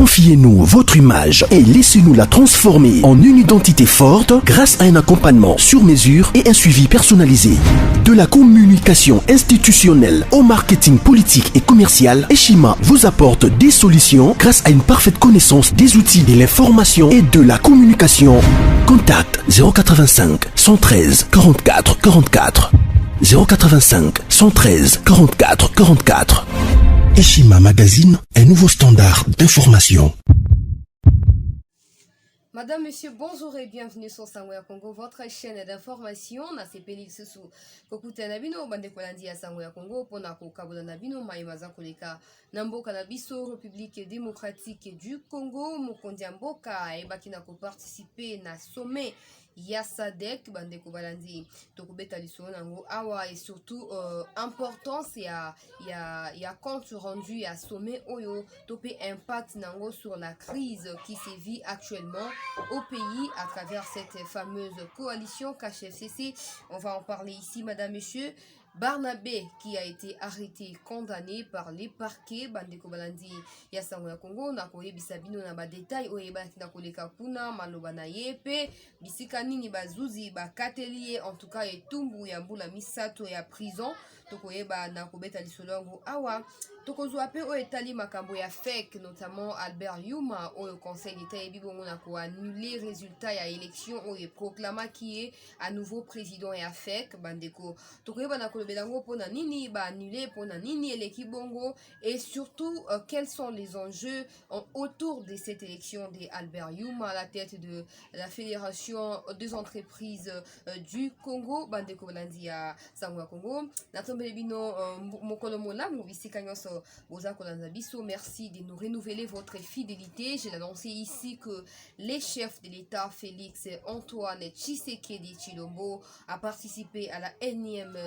Confiez-nous votre image et laissez-nous la transformer en une identité forte grâce à un accompagnement sur mesure et un suivi personnalisé. De la communication institutionnelle au marketing politique et commercial, Eshima vous apporte des solutions grâce à une parfaite connaissance des outils de l'information et de la communication. Contact 085 113 44 44 085 113 44 44. Eshima Magazine, un nouveau standard d'information. Madame, Monsieur, bonjour et bienvenue sur Sangwea Congo, votre chaîne d'information. Na sepeli susu kokuta nabino bande kolandi ya Sangwea Congo pona ko kabula nabino maimaza koleka namboka na biso République démocratique du Congo mokonzi mboka e bakina ko participer na sommet ya SADC bande ko balandi to ko beta liso nango awa et surtout importance ya compte rendu à sommet oyo topé impact nango sur la crise qui sévit actuellement au pays à travers cette fameuse coalition KHFCC. On va en parler ici, madame, monsieur. Barnabé qui a été arrêté, condamné par les parquets bandeko balandi ya Sangwea Congo na koyebisa bino na ba détail oyeba na koleka kuna maloba na yepe bisika nini bazuzi bakateli en tout cas etumbu ya mbula misato ya prison tokoyeba na kobeta lisolongo awa tokozwa pe o etali makambo ya fake notamment Albert Yuma au conseil d'état ebi bongo na ko annuler résultat ya élection o proclama qui est à nouveau président ya fake bandeko tokoyeba na belango pona nini ba annulé pona nini eleki bongo et surtout quels sont les enjeux autour de cette élection de Albert Yuma à la tête de la fédération des entreprises du Congo bandeko balandi ya Sangwea Congo natombele bino mokolo mola mobisika nyonso boza kolanda biso. Merci de nous renouveler votre fidélité. J'ai annoncé ici que les chefs de l'État Félix Antoine Tshisekedi Tshilombo a participé à la énième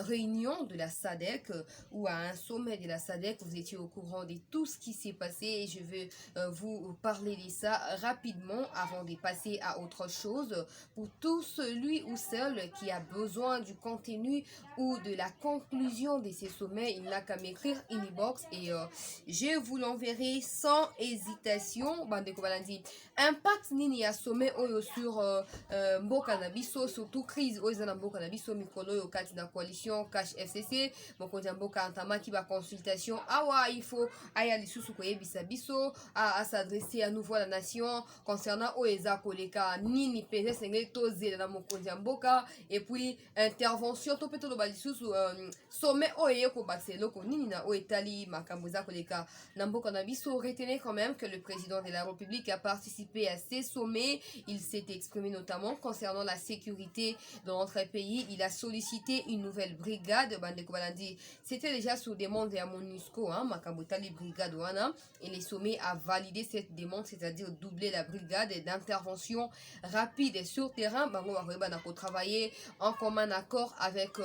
réunion de la SADC ou à un sommet de la SADC. Vous étiez au courant de tout ce qui s'est passé et je vais vous parler de ça rapidement avant de passer à autre chose. Pour tout celui ou celle qui a besoin du contenu ou de la conclusion de ces sommets, il n'a qu'à m'écrire inbox et je vous l'enverrai sans hésitation. Bandeko balandi impact nini ya sommet oyo sur mboka na biso, surtout crise oyo na mboka na biso mikolo yo kati na coalition KHFCC mokonzi mboka antamaki ba consultation awa il faut aya lisusu koyebisa biso à s'adresser à nouveau à la nation concernant oeza koleka nini pese sengeli tozela na mokonzi mboka et puis intervention to peto loba lisusu sommet oye ko baselo ko nini na oetali makambo za koleka na mboka na biso. Retenez quand même que le président de la République a participé à ces sommets. Il s'est exprimé notamment concernant la sécurité dans notre pays. Il a sollicité une nouvelle brigade bandeko balandi. C'était déjà sous demande de la MONUSCO makambotali brigade wana et les sommets a validé cette demande, c'est-à-dire doubler la brigade d'intervention rapide sur terrain. Bango ba na ko travailler en commun accord avec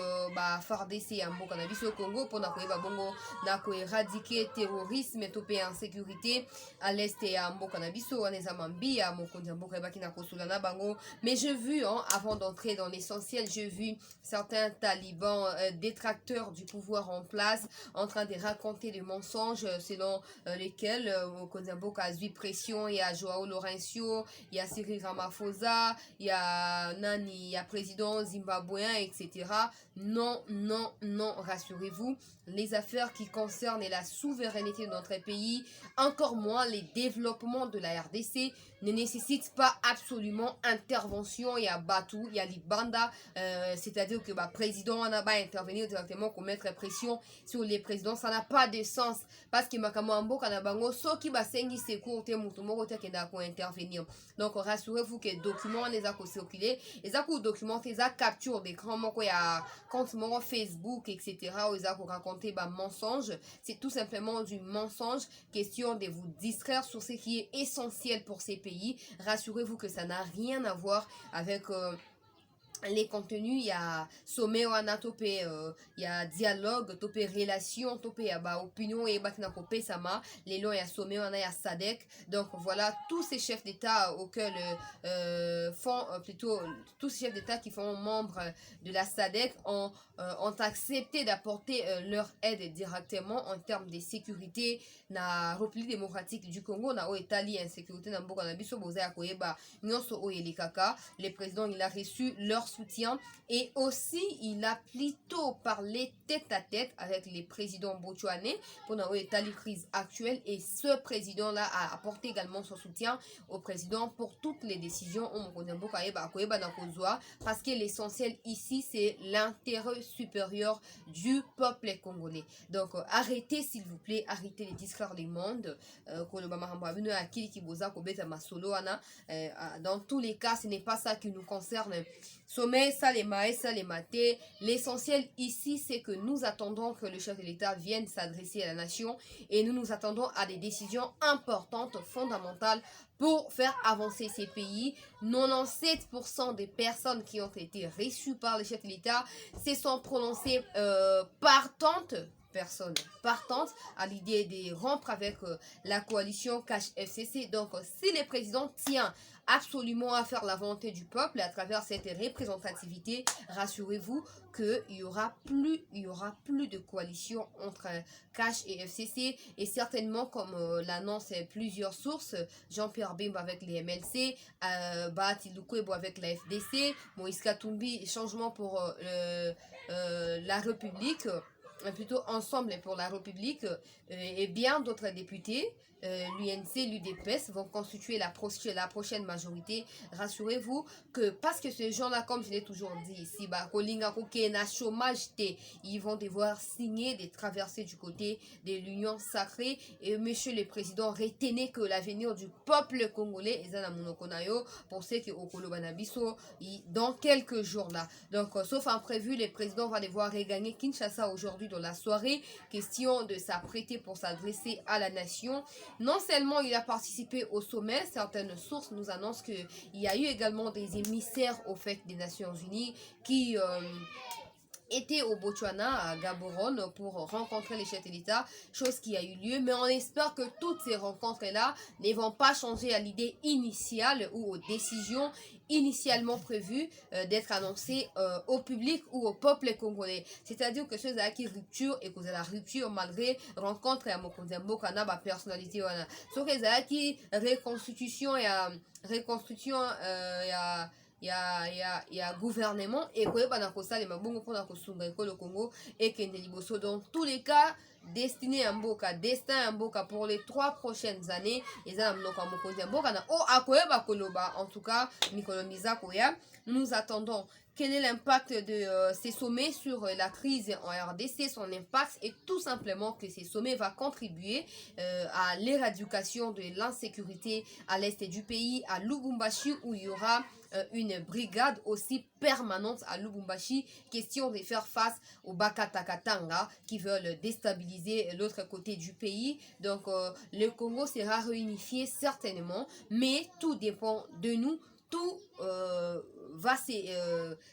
FARDC ya mboka na biso Congo pour na koyeba bongo na ko éradiquer terrorisme et topé insécurité à l'est ya mboka na biso wana za mambia mokonzi mboka ba kina kosola na bango. Mais j'ai vu avant d'entrer dans l'essentiel, j'ai vu certains talibans détracteurs du pouvoir en place en train de raconter des mensonges selon lesquels Konzamboka a eu pression. Il y a Joao Lourenço, il y a Cyril Ramaphosa, il y a Nani, il y a président zimbabwéen, etc. Non, non, non, rassurez-vous, les affaires qui concernent la souveraineté de notre pays, encore moins les développements de la RDC, ne nécessitent pas absolument intervention. Il y a Batou, il y a Libanda, c'est-à-dire que le président n'a pas intervenir directement pour mettre pression sur les présidents. Ça n'a pas de sens parce que Makamambo Kanabango, so qui va sengi secours, intervenir. Donc rassurez-vous que les documents les a circulés, les a documentés, les a capture d'écran, il y a compte Facebook, etc. Ils a raconté mensonge. C'est tout simplement du mensonge, question de vous distraire sur ce qui est essentiel pour ces pays. Rassurez-vous que ça n'a rien à voir avec les contenus, il y a sommet wana topé, il y a dialogue topé relation topé bah opinion et batina kopé sama les longs il y a sommet wana il y a sadek. Donc voilà tous ces chefs d'état auxquels font plutôt tous ces chefs d'état qui font membre de la sadek ont accepté d'apporter leur aide directement en termes de sécurité na République démocratique du Congo na o Italie insécurité na mboka na biso boza ya koyeba nyonso o yelikaka. Le président il a reçu leur soutien et aussi il a plutôt parlé tête à tête avec les présidents botswanais pendant l'état de crise actuelle et ce président là a apporté également son soutien au président pour toutes les décisions parce que l'essentiel ici c'est l'intérêt supérieur du peuple congolais. Donc arrêtez s'il vous plaît, arrêtez les discours du monde. Dans tous les cas ce n'est pas ça qui nous concerne. Sommet, ça les maïs, ça les matés. L'essentiel ici, c'est que nous attendons que le chef de l'État vienne s'adresser à la nation et nous attendons à des décisions importantes, fondamentales pour faire avancer ces pays. 97% des personnes qui ont été reçues par le chef de l'État se sont prononcées partantes à l'idée de rompre avec la coalition Cash FCC. Donc si le président tient absolument à faire la volonté du peuple à travers cette représentativité, rassurez-vous qu'il y aura plus de coalition entre Cash et FCC et certainement comme l'annoncent plusieurs sources, Jean-Pierre Bemba avec les MLC, Bahati Lukwebo avec la FDC, Moïse Katumbi, changement pour la République, plutôt ensemble pour la République et bien d'autres députés, l'UNC, l'UDPS vont constituer la prochaine majorité. Rassurez-vous que parce que ces gens-là, comme je l'ai toujours dit ici, ils vont devoir signer des traversées du côté de l'Union sacrée. Et monsieur le président, retenez que l'avenir du peuple congolais est pour ceux qui au Banabiso dans quelques jours là. Donc, sauf imprévu, le président va devoir regagner Kinshasa aujourd'hui dans la soirée. Question de s'apprêter pour s'adresser à la nation. Non seulement il a participé au sommet, certaines sources nous annoncent qu'il y a eu également des émissaires aux fêtes des Nations Unies qui étaient au Botswana, à Gaborone, pour rencontrer les chefs de l'État, chose qui a eu lieu. Mais on espère que toutes ces rencontres-là ne vont pas changer à l'idée initiale ou aux décisions initialement prévues d'être annoncées au public ou au peuple congolais. C'est-à-dire que ceux qui rupture et que la rupture malgré rencontre à Mokonzembo kana ba personnalité wana. Ce qui reconstitution et reconstitution il y a gouvernement et le Congo et que dans tous les cas destiné à Mboka, destin à Mboka pour les 3 prochaines années. En tout cas, nous attendons quel est l'impact de ces sommets sur la crise en RDC, son impact est tout simplement que ces sommets vont contribuer à l'éradication de l'insécurité à l'est du pays, à Lubumbashi où il y aura une brigade aussi permanente à Lubumbashi, question de faire face aux Bakatakatanga qui veulent déstabiliser l'autre côté du pays. Donc le Congo sera réunifié certainement, mais tout dépend de nous. Tout va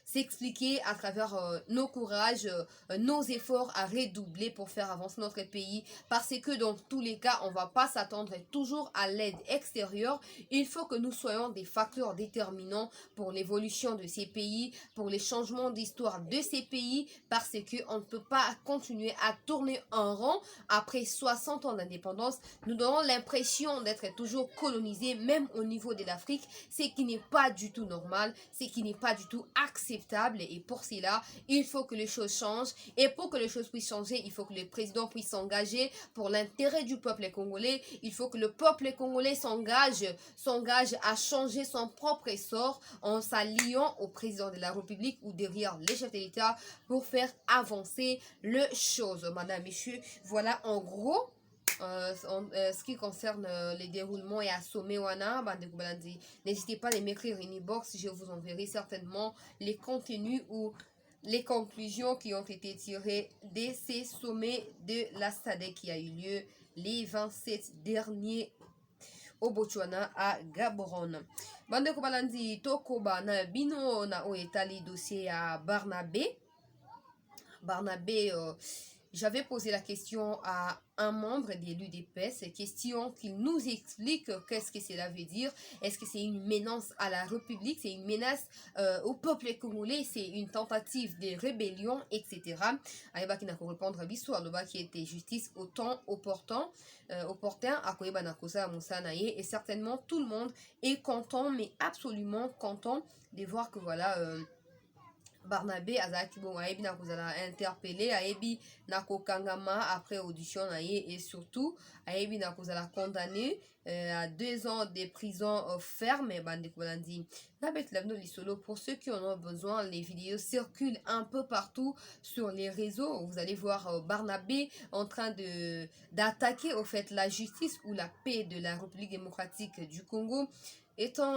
s'expliquer à travers nos courages, nos efforts à redoubler pour faire avancer notre pays. Parce que dans tous les cas, on ne va pas s'attendre toujours à l'aide extérieure. Il faut que nous soyons des facteurs déterminants pour l'évolution de ces pays, pour les changements d'histoire de ces pays, parce qu'on ne peut pas continuer à tourner en rond après 60 ans d'indépendance. Nous donnons l'impression d'être toujours colonisés, même au niveau de l'Afrique, ce qui n'est pas du tout normal, ce qui n'est pas du tout acceptable et pour cela, il faut que les choses changent et pour que les choses puissent changer, il faut que le président puisse s'engager pour l'intérêt du peuple congolais, il faut que le peuple congolais s'engage à changer son propre sort en s'alliant au président de la République ou derrière les chefs de l'État pour faire avancer les choses. Madame, messieurs, voilà en gros ce qui concerne les déroulements et à sommet wana, n'hésitez pas à m'écrire une inbox, je vous enverrai certainement les contenus ou les conclusions qui ont été tirées de ces sommets de la SADC qui a eu lieu les 27 derniers au Botswana à Gaborone. Bande ko balandi tokoba na bino na o etali dossier à Barnabé. Barnabé, j'avais posé la question à un membre de l'UDPS, question qu'il nous explique qu'est-ce que cela veut dire. Est-ce que c'est une menace à la République, c'est une menace au peuple congolais, c'est une tentative de rébellion, etc. Aïba qui n'a qu'à répondre à l'histoire, le bas qui était justice au temps opportun, à Koyeba Nakosa Moussanaye, et certainement tout le monde est content, mais absolument content de voir que voilà. Barnabé azaki bon ayebi na kozala interpellé ayebi na kokangama après audition na ye et surtout ayebi na kozala condamné à 2 ans de prison ferme bande kolandi na bet lavno lisolo. Pour ceux qui en ont besoin, les vidéos circulent un peu partout sur les réseaux. Vous allez voir Barnabé en train de d'attaquer au fait la justice ou la paix de la République démocratique du Congo. Étant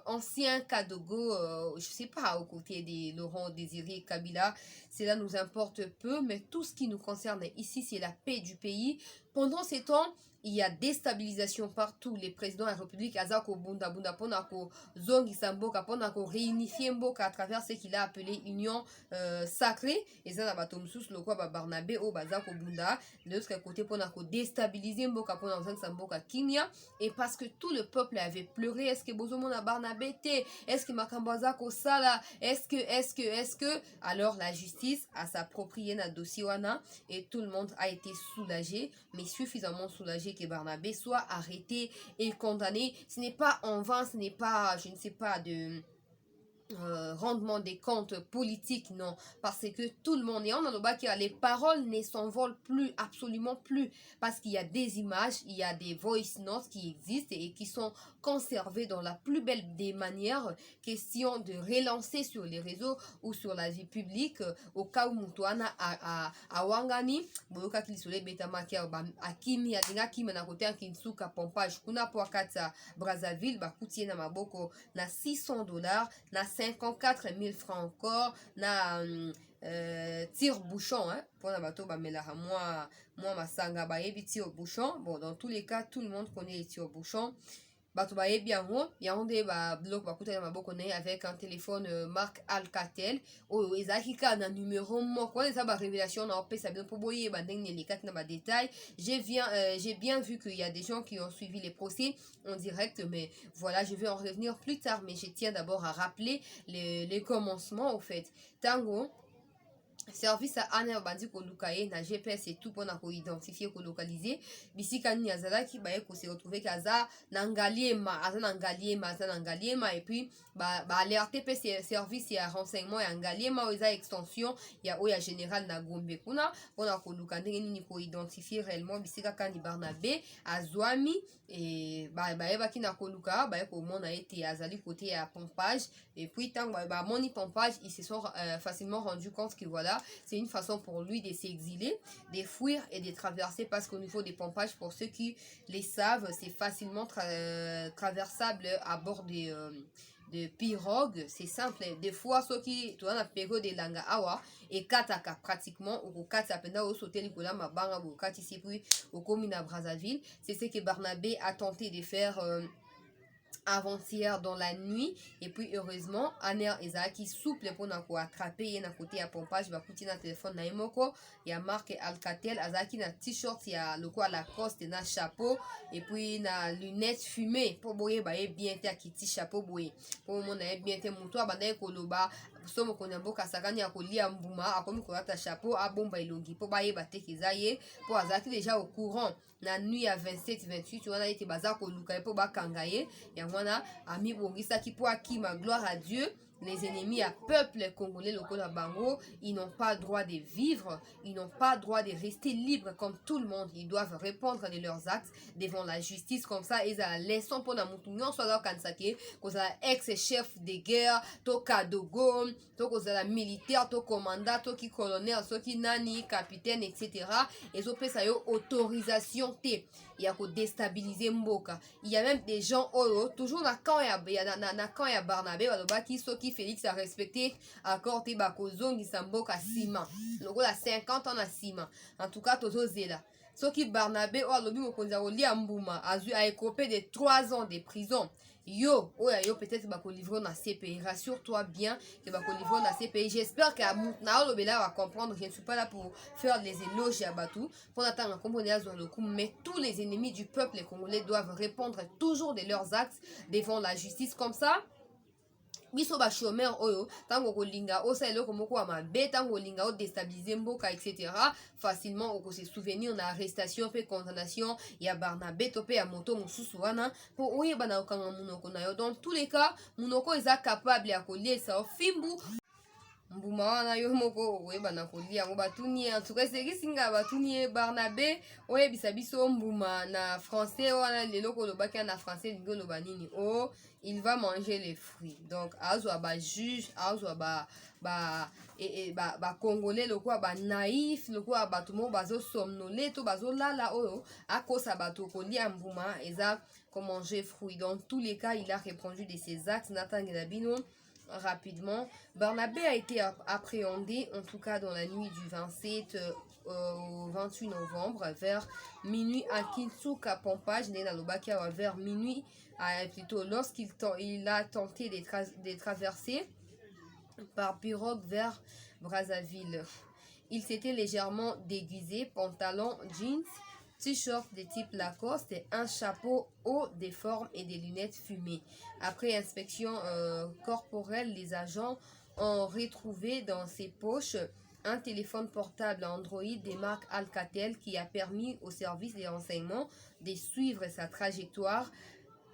ancien Kadogo, je sais pas, aux côtés de Laurent Désiré Kabila, cela nous importe peu, mais tout ce qui nous concerne ici, c'est la paix du pays. Pendant ces temps, il y a déstabilisation partout. Les présidents de la République, Azako Bunda Bunda Ponako, Zongi Samboka, Ponako, réunifier Mboka à travers ce qu'il a appelé Union sacrée. Et ça, Batomsus, le quoi, Barnabé, au Bazako Bunda. De l'autre côté, Ponako, déstabiliser Mboka, Ponako, Samboka, Kimia. Et parce que tout le peuple avait pleuré, est-ce que Bozomon a Barnabé, est-ce que Makambazako Sala, est-ce que. Alors la justice a s'approprié un dossier Wana et tout le monde a été soulagé, mais suffisamment soulagé que Barnabé soit arrêté et condamné. Ce n'est pas en vain, ce n'est pas, je ne sais pas, de rendement des comptes politiques, non, parce que tout le monde, et on a le bas qui a les paroles ne s'envolent plus, absolument plus, parce qu'il y a des images, il y a des voice notes qui existent et qui sont conservées dans la plus belle des manières. Question de relancer sur les réseaux ou sur la vie publique au cas où Moutoana a Wangani Boyoka Kilisole Betamakia Akimi Adinga Kimi na kote Kinsuka Pompage Kuna Poakata Brazzaville Bakutie na Maboko na $600 na 54 000 francs encore na tire-bouchon, hein, pour la bateau, moi, Masanga, bayebi tire-bouchon. Bon, dans tous les cas, tout le monde connaît les tire-bouchons. Bato bayebi yango, yandé ba bloc bakuta ya maboko na avec un téléphone marque Alcatel. Oh, ezaki ka na numéro moko, ça ba révélation na opé ça bien pour boyer ba ndenge les quatre na ba détails. J'ai bien vu qu'il y a des gens qui ont suivi les procès en direct, mais voilà, je vais en revenir plus tard, mais je tiens d'abord à rappeler les commencements au fait. Tango service à Anne bandi ko lukaye na GPS et tout pour identifier ko localiser bisika ni azala ki ba ko se retrouver kaza nangaliema et puis ba alerter pe service ya renseignement ya ngaliema oza extension ya oya général na Gombe kuna pona ko lukande ni ko identifier réellement bisika kandi Barnabé azwami et ba ki na ko luka ba ko mona été azali côté ya pompage et puis tant ba moni pompage ils se sont facilement rendu compte que voilà, c'est une façon pour lui de s'exiler, de fuir et de traverser parce qu'au niveau des pompages, pour ceux qui les savent, c'est facilement traversable à bord de pirogues. C'est simple. Des fois, ceux qui tournent la période de Langa Awa et Kataka pratiquement, ou Kataka penda au sauter Nicolas Mabanga, ou Katisi puis au commune à Brazzaville. C'est ce que Barnabé a tenté de faire. Avant-hier dans la nuit et puis heureusement Aner Ezaki souple pour na ko attraper et na côté à pompage va coutir na téléphone na imoko il y a marque Alcatel Azaki na t-shirt il y a le quoi Lacoste na chapeau et puis na lunettes fumées pour boyer ba bien te akiti chapeau boyer pour mon na bien te muto abanda ko loba somo konya boka sakani ya kolia mbuma akomi ko ata chapeau a bomba ilongi pour ba yeba te kizaye pour Azaki déjà au courant na nuit à 27-28 tu vois été bazar ko luka pour ba kangaye ya mwana ami bongisa ki pour akima gloire à Dieu. Les ennemis à peuple congolais local à Bango, ils n'ont pas droit de vivre, ils n'ont pas droit de rester libres comme tout le monde. Ils doivent répondre de leurs actes devant la justice comme ça. Ils ont la leçon pour la moutounion, soit dans Kansake, qu'on a ex-chef de guerre, to Kadogo, to qu'on a militaire, to commandant, to qui colonel, to qui nani, capitaine, etc. Et so peut ça yo autorisation T. Il y a qu'à déstabiliser Mboka. Il y a même des gens toujours na quand il y a Barnabé qui sont qui Félix a respecté accord te bakozongi Mboka ciment. Logo la 50 ans na ciment. En tout cas toto zela. Ce qui Barnabé ou alobi mokonza oli ambuma a écopé de 3 ans de prison. yo peut-être bako livrer na CPI, rassure-toi bien que bako livrer na CPI. J'espère que Naolo Bela va comprendre. Je ne suis pas là pour faire des éloges à Batou pour attendre le coup, mais tous les ennemis du peuple congolais doivent répondre toujours de leurs actes devant la justice. Comme ça biso ba chômeur oyo tango kolinga osalelo komoko wa mabe tango linga o déstabiliser mboka etc. facilement oko se souvenir na arrestation pe condamnation ya Barnabé topé ya moto mususu wana po oye bana okanga munoko na yo. Dans tous les cas munoko eza capable ya koliesa ofimbu mbuma wana yo moko oyeba na kolia ngo batuni en tout cas sekisinga batuni Barnabé oyebisa biso mbuma na français wana lelo kolobaki na français lingo loba nini oh il va manger les fruits. Donc azwa ba juge azwa ba congolais lokwa ba naïf lokwa bato mo bazo somnolé to bazo lala oyo akosa bato kolia mbuma eza comme manger fruits. Dans tous les cas il a répondu de ses actes natangela bino rapidement. Barnabé a été appréhendé en tout cas dans la nuit du 27 au 28 novembre vers minuit à Kinsuka Pompage vers minuit plutôt lorsqu'il a tenté de traverser par pirogue vers Brazzaville. Il s'était légèrement déguisé, pantalon, jeans, t-shirt de type Lacoste, un chapeau haut des formes et des lunettes fumées. Après inspection corporelle, les agents ont retrouvé dans ses poches un téléphone portable Android des marques Alcatel qui a permis au service des renseignements de suivre sa trajectoire.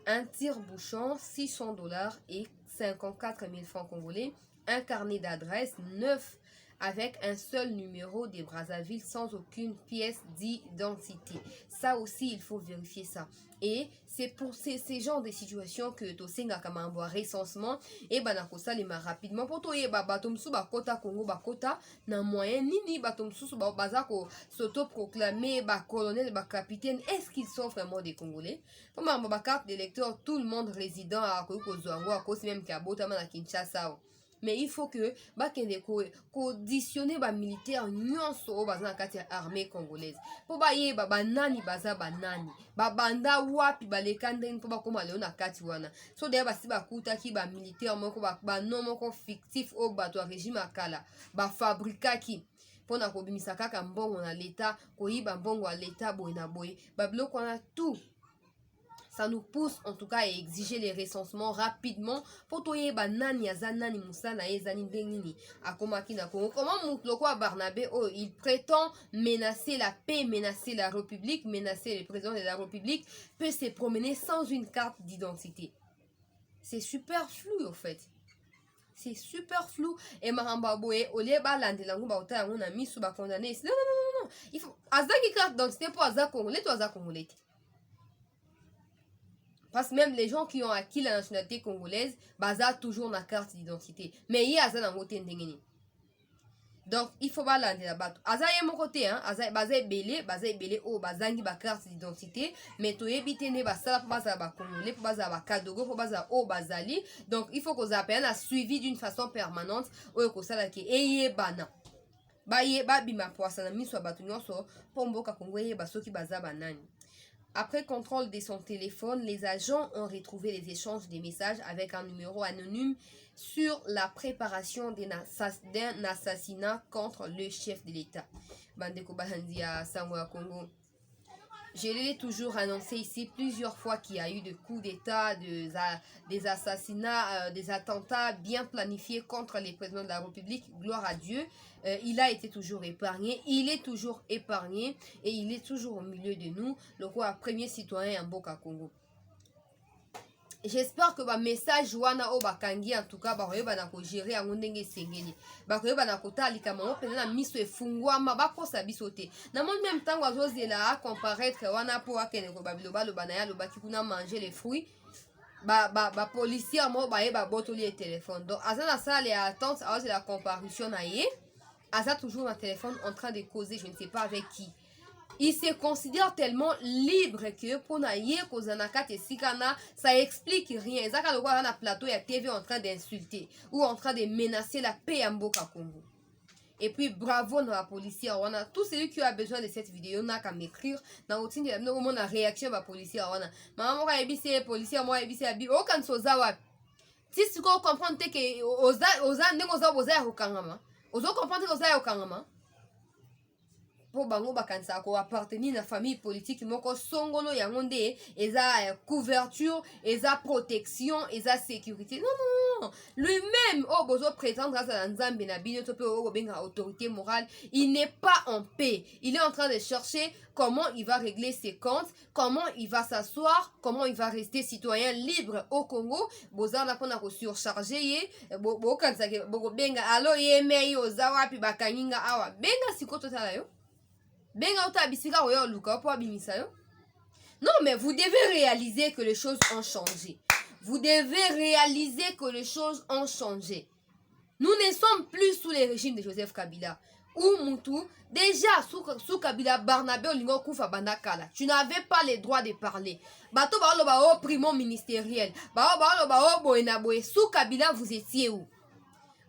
Un tire-bouchon, $600 et 54 000 francs congolais. Un carnet d'adresse neuf avec un seul numéro de Brazzaville sans aucune pièce d'identité. Ça aussi, il faut vérifier ça. Et c'est pour ces genres de situations que Tosenga Kamamba recensement et Banakosa les rapidement pour toi batomsu bakota Congo bakota na moyen nini batomsu bazako s'auto-proclamer colonel capitaine. Est-ce qu'ils sont vraiment des Congolais? Pour ma carte d'électeur, tout le monde résident à Kozwango à cause même qu'à Botama na Kinshasa. Mais il faut que bakende conditionner ba militaire nyonso bazana kati armée congolaise po baye banani baza banani babanda wapi balekande po bakoma leo na kati wana so de basi bakuta ki ba militaire moko ba nom moko fictif au bato régime akala ba fabrika ki pona kobimisa kaka mbongo na l'état koyiba mbongo à l'état boy na boy ba biloko wana tout. Ça nous pousse en tout cas à exiger les recensements rapidement pour toyer banani azanani musana ezani ndengini akomaki na Congo. Comment Moutloko Barnabé oh, il prétend menacer la paix, menacer la République, menacer le président de la République, peut se promener sans une carte d'identité. C'est super flou en fait. C'est super flou. Et Maramba Boé, au lieu de la Ngouba on a mis sous condamné. Non. Il faut azaki carte d'identité pour azak congolais, toi azak congolais. Parce que même les gens qui ont acquis la nationalité congolaise, baza toujours na carte d'identité. Mais il y a ça dans le côté ndengeni. Donc il faut pas l'aller là-bas. Aza y mon côté hein, aza belé oh bazangi ba carte d'identité, mais to éviter ne ba sala pour baza ba congolais, pour baza ba kadogo, pour baza oh bazali. Donc il faut qu'on appelle à suivi d'une façon permanente ou ko sala ki eye bana. Ba ye ba bima poisana mi so batu nyonso pombo ka kongoye ba soki baza banani. Après contrôle de son téléphone, les agents ont retrouvé les échanges de messages avec un numéro anonyme sur la préparation d'un assassinat contre le chef de l'État. Bandeko Bahandi à Samoa Congo. Je l'ai toujours annoncé ici plusieurs fois qu'il y a eu des coups d'État, des assassinats, des attentats bien planifiés contre les présidents de la République. Gloire à Dieu. Il a été toujours épargné. Il est toujours épargné et il est toujours au milieu de nous. Le roi premier citoyen en Boka Congo. J'espère que le message wana o bakangi en tout cas ba koyeba na ko gérer yango ndenge sengeli ba koyeba na kotalika mamo pena na miso efungwama bakosa biso te na monde même tango azozela a comparaître wana po akene ko babiloba loba na ya lobaki kuna manger les fruits ba policier mo ba yeba botoli le téléphone. Donc azana ça les attentes à la comparution na ye aza toujours na téléphone en train de causer je ne sais pas avec qui. Il se considère tellement libre que pour naïe kozanaka te sikana ça explique rien. Ezaka le voir na plateau ya TV en train d'insulter ou en train de menacer la paix en Boka Congo. Et puis bravo dans la policier. On a tout celui qui a besoin de cette vidéo n'a qu'à m'écrire. Dans routine de la on a réaction à policier. On a maman moi ebisi policier moi ebisi abi aucun sozawa. Si tu comprends que oza ndenge oza okangama. Ozo comprendre que oza okangama. Po bango bakanisa ko appartenir na famille politique moko songolo yango nde eza couverture, eza protection, eza sécurité. Non. Lui-même oh bozo prétendre à nzambe na bino to pe o benga autorité morale, il n'est pas en paix. Il est en train de chercher comment il va régler ses comptes, comment il va s'asseoir, comment il va rester citoyen libre au Congo. Boza na pona ko surcharger ye bo kanisa ke bo benga alo ye mei ozawa pi bakaninga awa. Benga sikoto tala yo. Non, mais vous devez réaliser que les choses ont changé. Vous devez réaliser que les choses ont changé. Nous ne sommes plus sous les régimes de Joseph Kabila. Ou Moutou, déjà sous Kabila, Barnabé Olingo Koufa Banakala. Tu n'avais pas le droit de parler. Bato Baolo Bao primon ministériel. Baolo Bao Boenaboe. Sous Kabila, vous étiez où?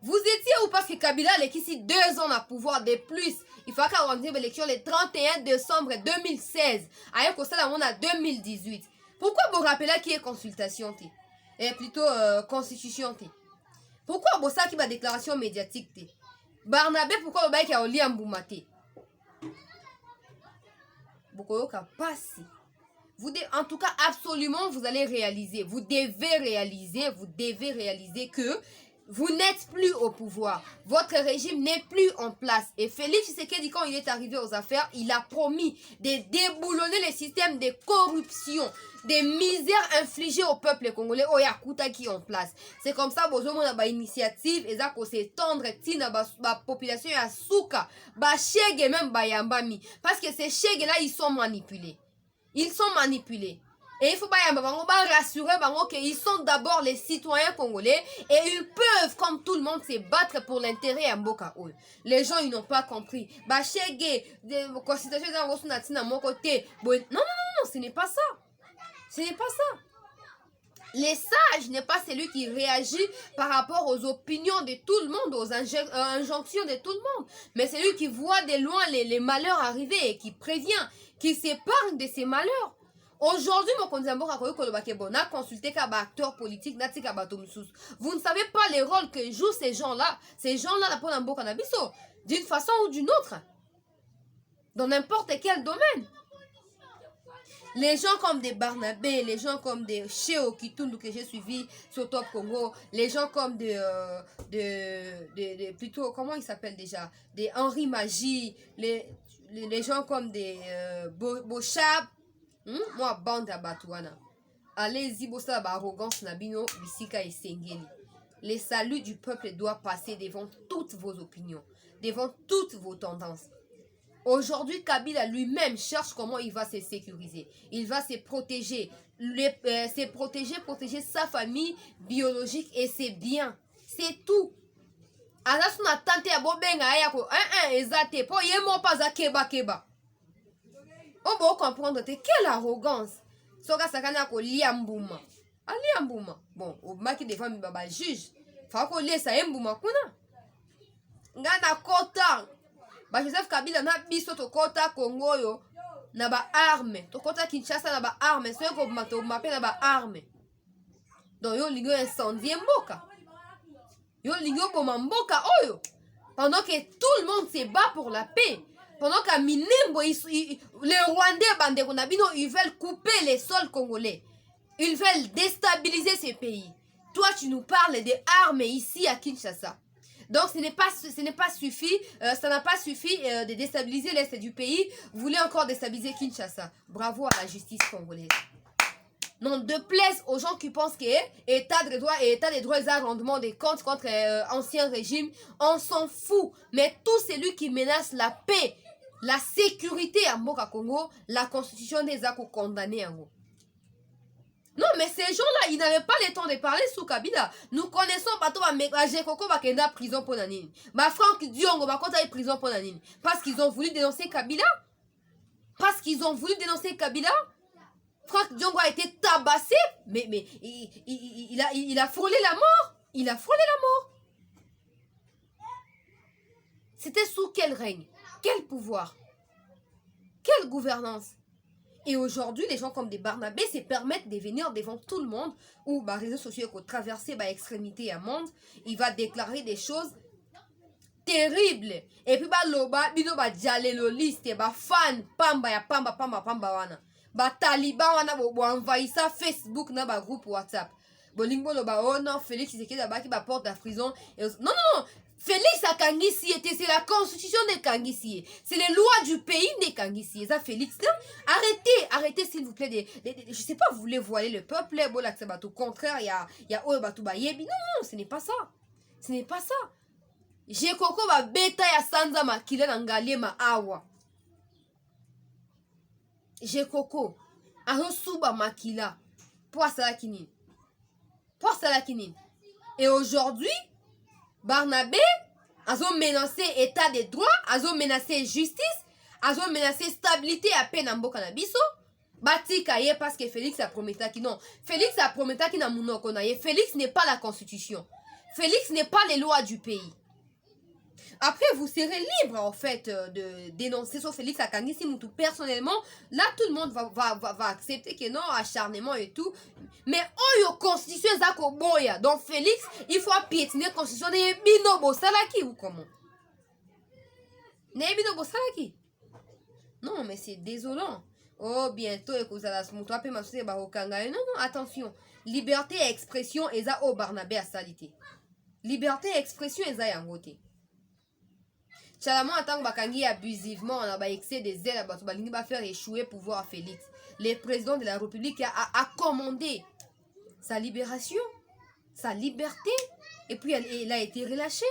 Vous étiez où parce que Kabila est ici 2 ans à pouvoir de plus. Il faut qu'on organise l'élection le 31 décembre 2016. Ailleurs que ça, on a 2018. Pourquoi vous rappelez qui est consultation? Et plutôt constitution? Pourquoi vous savez qui va déclaration médiatique? Barnabé, pourquoi vous avez qu'il y a un boumate? Beaucoup de passe. En tout cas, absolument, vous allez réaliser. Vous devez réaliser que vous n'êtes plus au pouvoir. Votre régime n'est plus en place. Et Félix Tshisekedi, quand il est arrivé aux affaires, il a promis de déboulonner les systèmes de corruption, des misères infligées au peuple congolais. Oyakuta qui est en place. C'est comme ça, Bozomo na ba initiative, et ça qu'on s'étendre, tina ba population ya souka, ba chègue même ba yambami. Parce que ces chègues là, ils sont manipulés. Ils sont manipulés. Et il faut pas rassurer qu'ils sont d'abord les citoyens congolais et ils peuvent, comme tout le monde, se battre pour l'intérêt à Mboka. Les gens, ils n'ont pas compris. Non, ce n'est pas ça. Ce n'est pas ça. Les sages n'est pas celui qui réagit par rapport aux opinions de tout le monde, aux injonctions de tout le monde. Mais c'est lui qui voit de loin les malheurs arriver et qui prévient, qui s'épargne de ces malheurs. Aujourd'hui, on a consulté qu'un acteur politique, vous ne savez pas les rôles que jouent ces gens-là. Ces gens-là, d'une façon ou d'une autre. Dans n'importe quel domaine. Les gens comme des Barnabé, les gens comme des Cheo Kitundu que j'ai suivi sur Top Congo, les gens comme plutôt, comment ils s'appellent déjà? Des Henri Magie, les gens comme des Bochab. Moi, bande à Batouana. Allez-y, bossa arrogance nabino, bisika et sengeli. Les saluts du peuple doivent passer devant toutes vos opinions, devant toutes vos tendances. Aujourd'hui, Kabila lui-même cherche comment il va se sécuriser. Il va se protéger, protéger sa famille biologique et ses biens. C'est tout. Alors, si on a tenté à bobenga, ezate, po yemo pas à keba. On peut comprendre quelle arrogance. Soka sakana ko liambouma. Aliambouma. Bon, au maki des femmes baba juge. Fa ko lie sa embouma kuna. Ngana kota. Ba Joseph Kabila na biso to kota Congo yo na ba arme. To kota Kinshasa na ba arme. So ko mato mape na ba arme. Donc yo lingo incendie mboka. Yo lingo boma mboka oyo. Pendant que tout le monde se bat pour la paix. Pendant qu'à Minembo, les Rwandais, ils veulent couper les sols congolais. Ils veulent déstabiliser ces pays. Toi, tu nous parles des armes ici à Kinshasa. Donc, ça n'a pas suffi de déstabiliser l'Est du pays. Vous voulez encore déstabiliser Kinshasa. Bravo à la justice congolaise. Non, de plaise aux gens qui pensent que état de droit et état des droits et rendement des comptes contre ancien régime, on s'en fout. Mais tout celui qui menace la paix, la sécurité à Mboka Congo, la constitution des accords condamnés en gros. Non, mais ces gens-là, ils n'avaient pas le temps de parler sous Kabila. Nous connaissons pas tout, mais Jekoko va kenda prison pour Nanine. Ma Franck Diongo va compter prison pour Nanine. Parce qu'ils ont voulu dénoncer Kabila. Franck Diongo a été tabassé, mais il a frôlé la mort. Il a frôlé la mort. C'était sous quel règne? Quel pouvoir? Quelle gouvernance? Et aujourd'hui, les gens comme des Barnabé se permettent de venir devant tout le monde, ou les réseaux sociaux qui ont traversé l'extrémité à monde, il va déclarer des choses terribles. Et puis, loba, bino ba dialéloliste, fan, pamba ya pamba wana. Taliban wana bo envahissa Facebook na groupe WhatsApp. Bolingbo loba, oh non, Félix Tshisekedi qui porte la prison. Non, Félix a Kangisi, c'est la constitution de Kangisi. C'est les lois du pays de Kangisi. Ça, Félix, arrêtez s'il vous plaît. Je sais pas, vous voulez voiler le peuple. Bon, là, c'est au contraire, il y a Oyo Bayebi. Non, ce n'est pas ça. Ce n'est pas ça. J'ai coco ba beta ya sanza makile na ngalie ma awa. J'ai coco. Aho suba makila. Pour ça la kinin. Et aujourd'hui, Barnabé a menacé état de droit, a menacé justice, a menacé stabilité à peine en boka na biso. Bati kaye parce que Félix a promis qui non. Félix a promis qui na munoko na ye. Félix n'est pas la constitution. Félix n'est pas les lois du pays. Après, vous serez libre, en fait, de dénoncer sur Félix Akangisi Moutou. Personnellement, là, tout le monde va accepter que non, acharnement et tout. Mais, oh, constitution Zako Boya. Donc, Félix, il faut piétiner la constitution de Binobo Salaki ou comment? Binobo Salaki? Non, mais c'est désolant. Oh, bientôt, non, attention. Liberté et expression, eza au Barnabé à salité. Liberté et expression, eza yangote. Chalamon attend bakangi abusivement, on a excès des ailes à Batobalingi va faire échouer pouvoir à Félix. Le président de la République a commandé sa libération, sa liberté, et puis elle a été relâchée.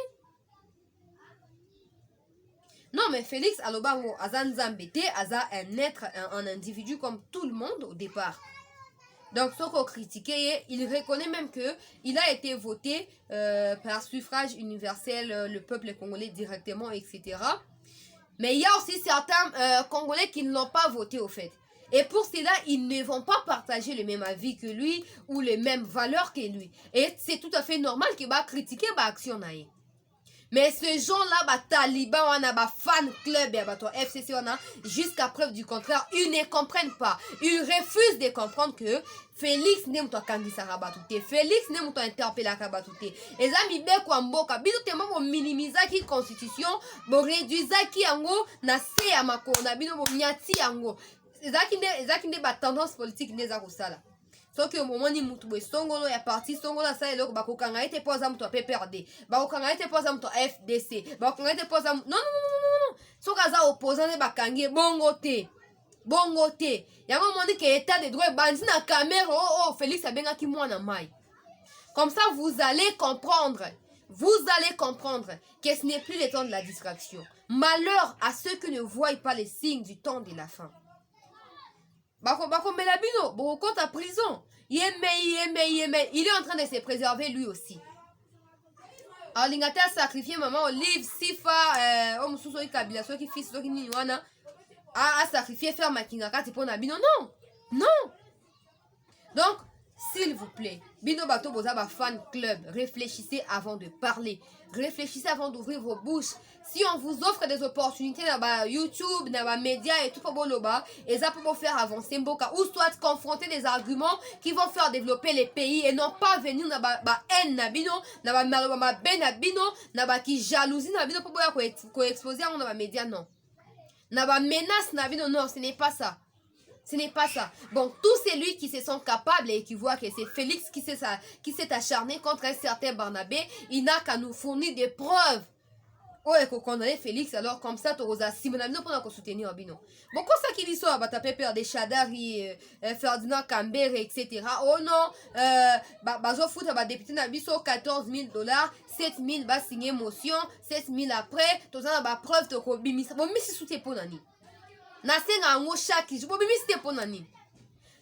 Non, mais Félix Alobango, Azan Zambete, Aza un être, un individu comme tout le monde au départ. Donc, ce qu'on critiquait, il reconnaît même que il a été voté par suffrage universel, le peuple congolais directement, etc. Mais il y a aussi certains Congolais qui ne l'ont pas voté au fait. Et pour cela, ils ne vont pas partager le même avis que lui ou les mêmes valeurs que lui. Et c'est tout à fait normal qu'il va critiquer l'action. Mais ces gens-là, Taliban, on a fan club, FCC, on a jusqu'à preuve du contraire, ils ne comprennent pas. Ils refusent de comprendre que Félix n'est pas Kangisa Rabatouté. Félix n'est pas interpellé à Rabatouté. Et ça, mi beko amboka. Bido tellement pour minimiser qui constitution, pour réduire qui ango, na se amako, na bido pour miati ango. Et ça qui n'est pas tendance politique n'est pas ça là. Sauf que au moment où mutu songolo ya parti songolo ça eloko bakokanga ete poza mutu PPRD bakokanga ete poza mutu FDC bakokanga ete poza non soka za opposant ne bakangi bongo te yango moni ke état de droit bandi na caméra oh Félix abenga ki mwana mai. Comme ça vous allez comprendre que ce n'est plus le temps de la distraction. Malheur à ceux qui ne voient pas les signes du temps de la fin. Bako Melabino, Boko compte à prison. Il est en train de se préserver lui aussi. Alors, l'ingata a sacrifié maman Olive, Sifa, Omususo Kabila, ceux qui fils, ceux qui niwana, a sacrifié faire Makingaka, c'est pour Nabino. Non. Donc, s'il vous plaît, Bino Bato Bozaba Fan Club, réfléchissez avant de parler. Réfléchissez avant d'ouvrir vos bouches. Si on vous offre des opportunités dans YouTube, dans les médias et tout pour et ça peut faire avancer Mboka ou soit confronter des arguments qui vont faire développer les pays et non pas venir dans la haine nabino, dans la ben nabino, dans la qui jalousie nabino pour exposer dans les médias non. Dans la menace nabino non, ce n'est pas ça. Ce n'est pas ça. Bon, tous celui qui se sont capables et qui voient que c'est Félix qui s'est acharné contre un certain Barnabé, il n'a qu'à nous fournir des preuves. Oh, et qu'on condamne Félix, alors comme ça, tu as Simonamino pour soutenir Bino. Bon, quand ça qui dit ça, tu as peur des Chadari, Ferdinand Kambere, etc. Oh non, bazo fout à député Nabiso $14,000, 7,000 va signer motion, 7,000 après, tu as preuve de que Bimis. Bon, mais c'est sous tes ponani.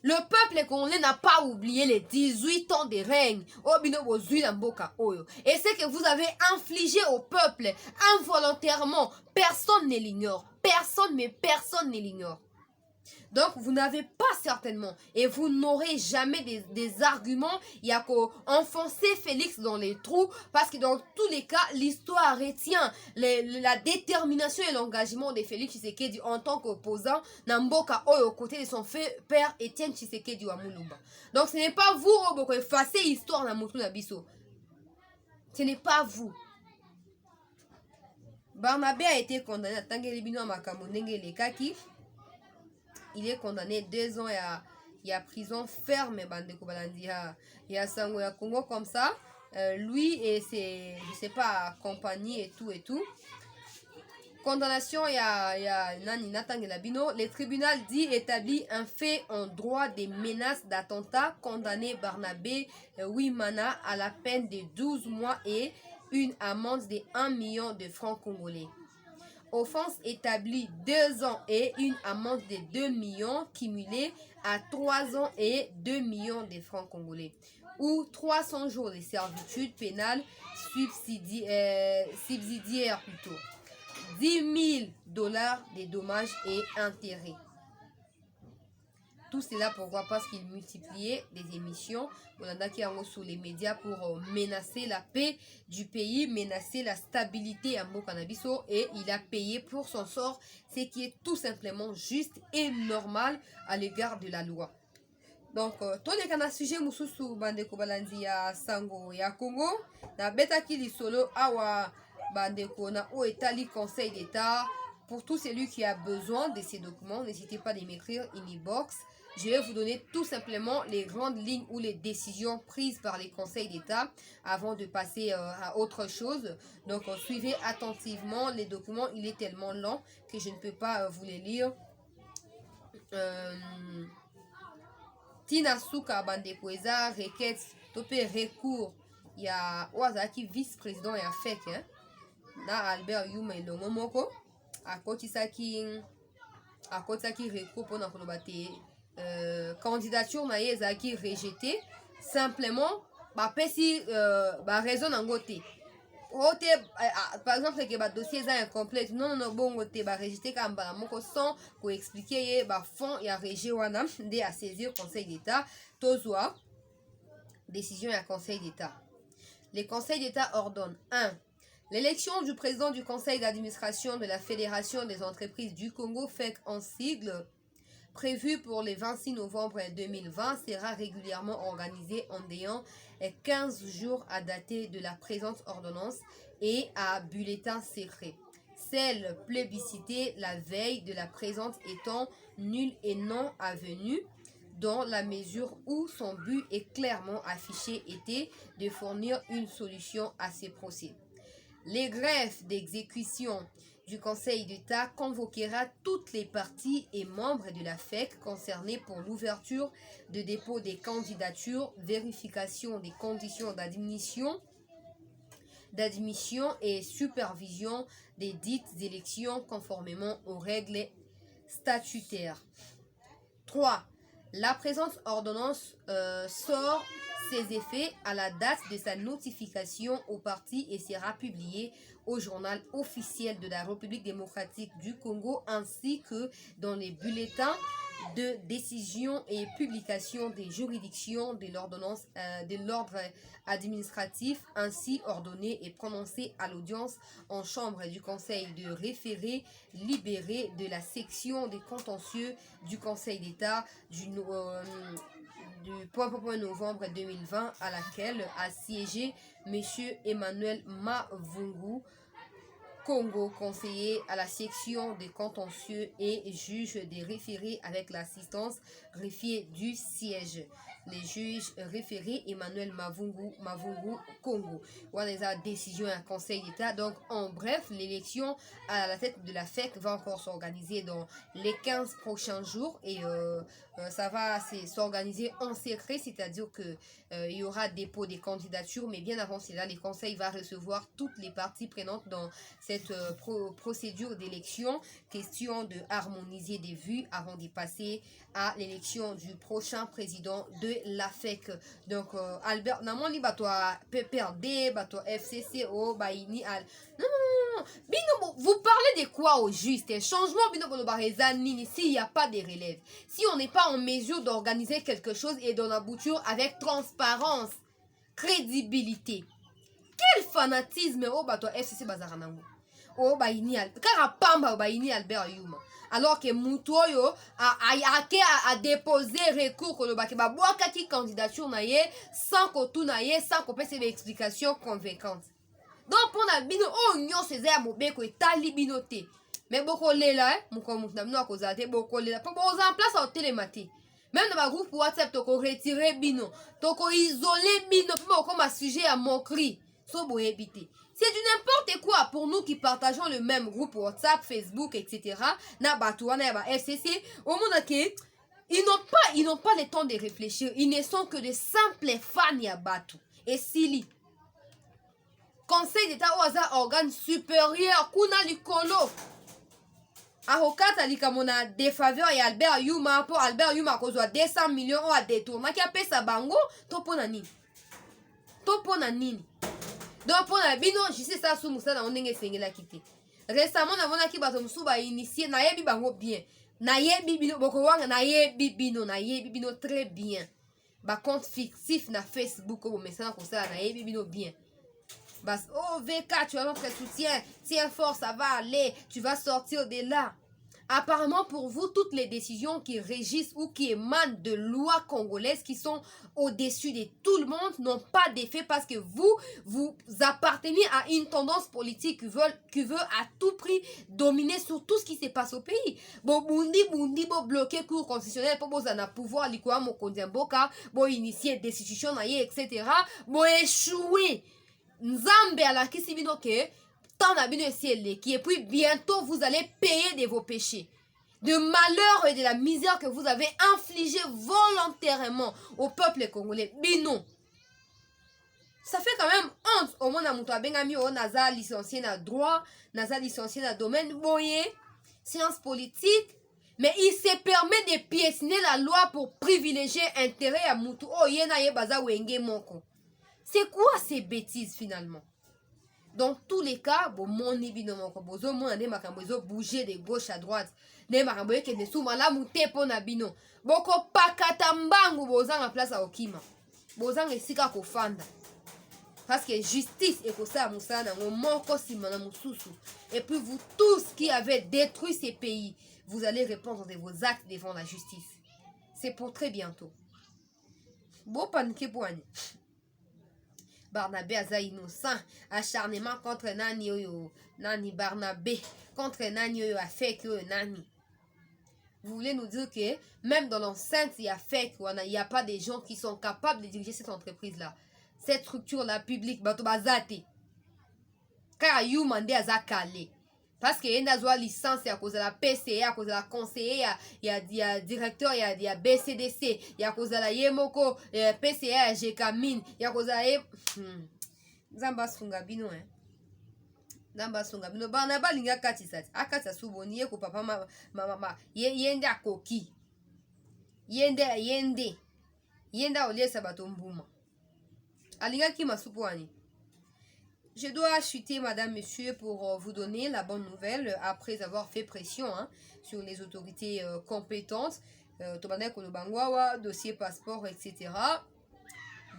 Le peuple congolais n'a pas oublié les 18 ans de règne. Et ce que vous avez infligé au peuple involontairement, personne ne l'ignore. Personne ne l'ignore. Donc, vous n'avez pas certainement, et vous n'aurez jamais des arguments, il y a qu'à enfoncer Félix dans les trous, parce que dans tous les cas, l'histoire retient la détermination et l'engagement de Félix Tshisekedi en tant qu'opposant, Namboka aux côtés de son père Étienne Tshisekedi wa Mulumba. Donc, ce n'est pas vous, qui effacez l'histoire dans Moutou Nabiso. Ce n'est pas vous. Barnabé a été condamné à Tangelibino Makambo Ndenge Kaki. Il est condamné 2 ans il y a prison ferme, Bandeko Balandi. Il y a Sango ya Congo comme ça. Lui et ses, je sais pas, compagnie et tout. Condamnation, il y a Nani Natangela Bino. Le tribunal dit établit un fait en droit des menaces d'attentat, condamné Barnabé Wimana à la peine de 12 mois et une amende de 1 million de francs congolais. Offense établie 2 ans et une amende de 2 millions cumulée à 3 ans et 2 millions de francs congolais. Ou 300 jours de servitude pénale subsidiaire plutôt. 10 000 $ de dommages et intérêts. Tout cela pourquoi? Parce qu'il multipliait des émissions sur les médias pour menacer la paix du pays, menacer la stabilité à Mokanabiso, et il a payé pour son sort, ce qui est tout simplement juste et normal à l'égard de la loi. Donc, tous les cas sujet mususu bandeko balandi ya Sango ya Congo, na betaki li solo awa bandeko na o etali Conseil d'État. Pour tout celui qui a besoin de ces documents, n'hésitez pas à m'écrire inbox. Je vais vous donner tout simplement les grandes lignes ou les décisions prises par les conseils d'État avant de passer à autre chose. Donc, suivez attentivement les documents. Il est tellement long que je ne peux pas vous les lire. Tina Souka Bandeko eza requête topé recours. Il y a Ouazaki vice-président et FEC. Na Albert Yuma Elongo Moko. Akotisaki recours pour notre candidature na ezaki rejeté simplement pesi raison nango te par exemple que dossier est incomplet non bongo te rejeté kamba moko sans pour expliquer fond ya rejet wana de à saisir Conseil d'État tozwa décision ya Conseil d'État. Les conseils d'État ordonnent 1. L'élection du président du conseil d'administration de la Fédération des entreprises du Congo, FEC en sigle, prévue pour le 26 novembre 2020, sera régulièrement organisée en ayant 15 jours à dater de la présente ordonnance et à bulletin secret. Celle plébiscitée la veille de la présente étant nulle et non avenue, dans la mesure où son but est clairement affiché était de fournir une solution à ces procès. Les greffes d'exécution du Conseil d'État convoquera toutes les parties et membres de la FEC concernés pour l'ouverture de dépôt des candidatures, vérification des conditions d'admission et supervision des dites élections conformément aux règles statutaires. 3. La présente ordonnance sort ses effets à la date de sa notification au parti et sera publiée au journal officiel de la République démocratique du Congo ainsi que dans les bulletins de décision et publication des juridictions de l'ordonnance de l'ordre administratif ainsi ordonné et prononcé à l'audience en chambre du Conseil de référé libéré de la section des contentieux du Conseil d'État du 1er novembre 2020 à laquelle a siégé M. Emmanuel Mavungu Congo, conseiller à la section des contentieux et juge des référés avec l'assistance greffier du siège. Les juges référés Emmanuel Mavungu Congo. Voilà la décision à Conseil d'État. Donc en bref, l'élection à la tête de la FEC va encore s'organiser dans les 15 prochains jours et ça va s'organiser en secret, c'est-à-dire que il y aura dépôt des candidatures, mais bien avant cela, les conseils va recevoir toutes les parties prenantes dans cette procédure d'élection. Question de harmoniser des vues avant d'y passer à l'élection du prochain président de la FEC. Donc Albert Namoni bato PPRD, bato FCCO, baini al. Non, Bino, vous parlez de quoi au juste? Changement, Bino Bolobareza Nini, s'il n'y a pas de relève. Si on n'est pas en mesure d'organiser quelque chose et d'en aboutir avec transparence, crédibilité. Quel fanatisme au bateau FCC Bazaranango. Oh, baini Karapamba, baini Albert Yuma. Alors que Moutoyo a déposé recours que le bakeba boakati candidature naie sans kotu naie sans qu'on fasse des explications convaincantes. Donc pour la bino oh nyo seze a mobeko etali binote. Mais beaucoup lela mon comme nous a causé beaucoup lela pour en place au télématé. Même dans ma groupe WhatsApp toko retirer bino, toko isoler bino pour comme un sujet à moquerie. So bo éviter. C'est du n'importe quoi pour nous qui partageons le même groupe WhatsApp, Facebook, etc. Na batouana ba FCC au monde que ils n'ont pas le temps de réfléchir. Ils ne sont que de simples fans ya batou. Et Sili. Conseil d'État au hasard organe supérieur kuna likolo. Ahokata likamona défaveur et Albert Yuma pour Albert Yuma kozwa 200 millions à détourner qui a payé sa bango topona nini. Topona nini. Donc pour la bino je sais ça sous musa na ondenge sengela kité. Récemment na mona ki bato musu ba initier na yebi bango bien. Na yebi bino boko wanga na yebi bino très bien. Ba compte fictif na Facebook au message comme ça na yebi bino bien. Bas oh VK tu as notre soutien, tiens fort ça va aller, tu vas sortir de là. Apparemment pour vous toutes les décisions qui régissent ou qui émanent de lois congolaises qui sont au-dessus de tout le monde n'ont pas d'effet parce que vous appartenez à une tendance politique qui veut à tout prix dominer sur tout ce qui se passe au pays. Bon bundi bo bloquer cour constitutionnel pour vous en pouvoir likwa mokonzi mboka, bo initier destitution na ye etc. Bo échouer. Nzambe ala kisibino ke tant d'abino qui et puis bientôt vous allez payer de vos péchés, de malheur et de la misère que vous avez infligé volontairement au peuple congolais. Bino. Ça fait quand même honte au monde à Moutou Bengami o naza licencié na droit, naza licencié na domaine boye, sciences politiques, mais il se permet de piétiner la loi pour privilégier intérêt à Moutou o yena ye baza wenge moko. C'est quoi ces bêtises finalement? Dans tous les cas, bon mon bino moko bozo mon ande makambo bouger de gauche à droite. Ne makambo ke ne souma la muté pona bino. Boko pakata mbangu bozanga place à okima. Bozanga esika ko fanda. Parce que justice et ko sa musana moko simana mususu. Et puis vous tous qui avez détruit ces pays, vous allez répondre de vos actes devant la justice. C'est pour très bientôt. Bon panique poigne. Barnabé aza innocent, acharnement contre nani oyo, nani Barnabé, contre nani oyo a fait que nani. Vous voulez nous dire que même dans l'enceinte, il n'y a pas des gens qui sont capables de diriger cette entreprise-là, cette structure-là publique, bato bazate. Car you mande aza calé. Parce qu'il y a une licence à cause de la PCA, à cause de la conseiller, il y a directeur, il y a BCDC, il y a cause de la Yemoko, PCA, GKMIN, il y a cause de la Zamba Sungabino, hein. Zamba Sungabino. Banaba linga katisat. Akata suboni ye ko papa mama. Yende akoki. Yende. Yenda olie sabatombuma. Alinga ki masupuani. Je dois chuter, madame, monsieur, pour vous donner la bonne nouvelle après avoir fait pression sur les autorités compétentes. Tobane Kolobangwawa, dossier passeport, etc.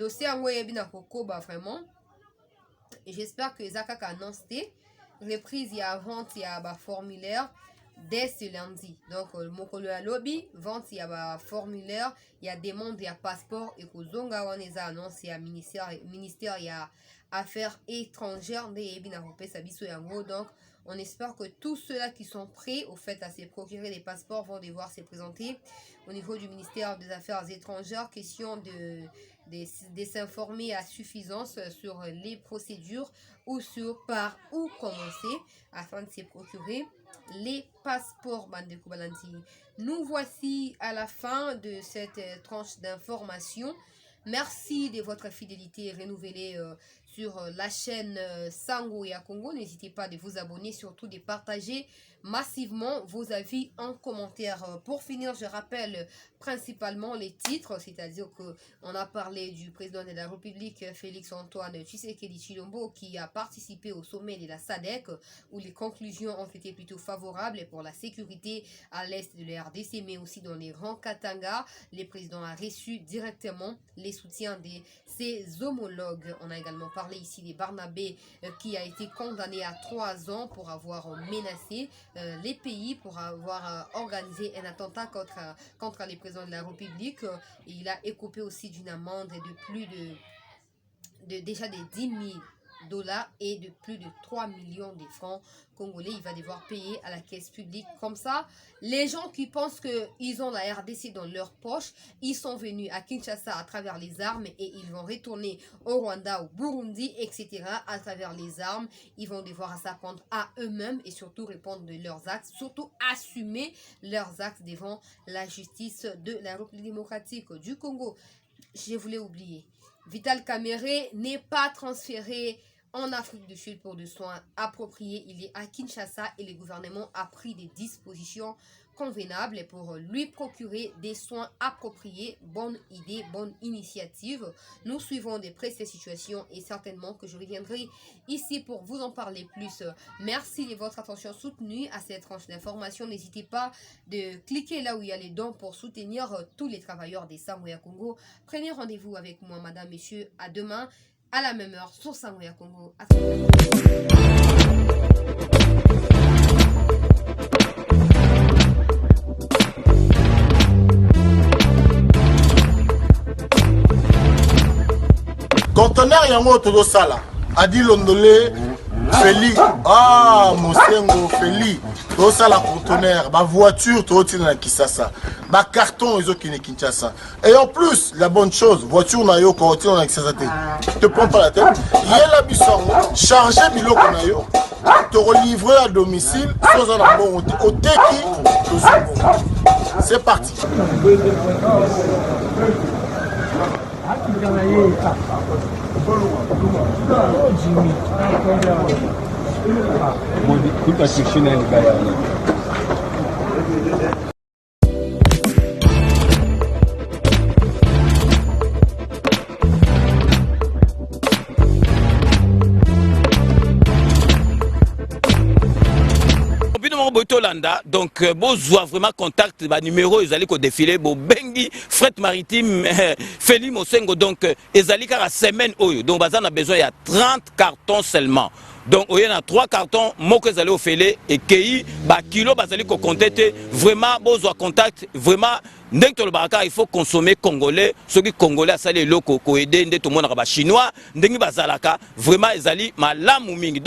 Dossier Angoyebina Kokoba, vraiment. Et j'espère que Zaka a annoncé. Reprise, il y a vente, il y a formulaire dès ce lundi. Donc, Mokolo à lobby, vente, il y a formulaire, il y a demande, il y a passeport. Et que Zonga Waneza annonce, il y a ministère, il y a affaires étrangères donc on espère que tous ceux-là qui sont prêts au fait à se procurer des passeports vont devoir se présenter au niveau du ministère des Affaires étrangères, question de s'informer à suffisance sur les procédures ou sur par où commencer afin de se procurer les passeports. Nous voici à la fin de cette tranche d'information. Merci de votre fidélité renouvelée sur la chaîne Sango ya Congo. N'hésitez pas de vous abonner, surtout de partager massivement vos avis en commentaire. Pour finir, je rappelle principalement les titres, c'est-à-dire qu'on a parlé du président de la République, Félix-Antoine Tshisekedi Tshilombo, qui a participé au sommet de la SADC, où les conclusions ont été plutôt favorables pour la sécurité à l'est de la RDC, mais aussi dans les rangs Katanga. Le président a reçu directement les soutiens de ses homologues. On a également parlé ici de Barnabé, qui a été condamné à 3 ans pour avoir menacé les pays, pour avoir organisé un attentat contre les présidents de la République. Il a écopé aussi d'une amende de plus déjà de 10 000 $ et de plus de 3 millions de francs congolais. Il va devoir payer à la caisse publique. Comme ça, les gens qui pensent qu'ils ont la RDC dans leur poche, ils sont venus à Kinshasa à travers les armes et ils vont retourner au Rwanda, au Burundi, etc. à travers les armes. Ils vont devoir s'apprendre à eux-mêmes et surtout répondre de leurs actes, surtout assumer leurs actes devant la justice de la République démocratique du Congo. Je voulais oublier, Vital Kamerhe n'est pas transféré en Afrique du Sud pour des soins appropriés. Il est à Kinshasa et le gouvernement a pris des dispositions convenables pour lui procurer des soins appropriés. Bonne idée, bonne initiative. Nous suivons de près ces situations et certainement que je reviendrai ici pour vous en parler plus. Merci de votre attention soutenue à cette tranche d'information. N'hésitez pas de cliquer là où il y a les dons pour soutenir tous les travailleurs des Sango ya Congo. Prenez rendez-vous avec moi, madame, messieurs. À demain, à la même heure, sur Sango ya Congo. À très bientôt. Conteneur yango todo sala adi londolé Feli Mosengo Feli todo sala conteneur ba voiture todo tina na Kisasa ba carton ezo kine Kinshasa et en plus la bonne chose voiture na yo ko tina na Kisasa te prends pas la tête yela bisongo charger biloko na yo te relivrer à domicile sans un bon oteki to c'est parti. Donc, besoin vraiment contact, numéro, ils allaient défiler, bengi, fret maritime, Feli Mosengo, donc, ils allaient à la semaine, donc, on a besoin, il y a 30 cartons seulement. Donc, il y a 3 cartons, moi que vous allez au filet, et qui, kilo, vous allez contacter, vraiment, besoin contact, vraiment, il faut consommer congolais, ceux qui congolais, ça les locaux, aider, tout le monde, chinois, vraiment, ils allaient, ma lame ou mingi.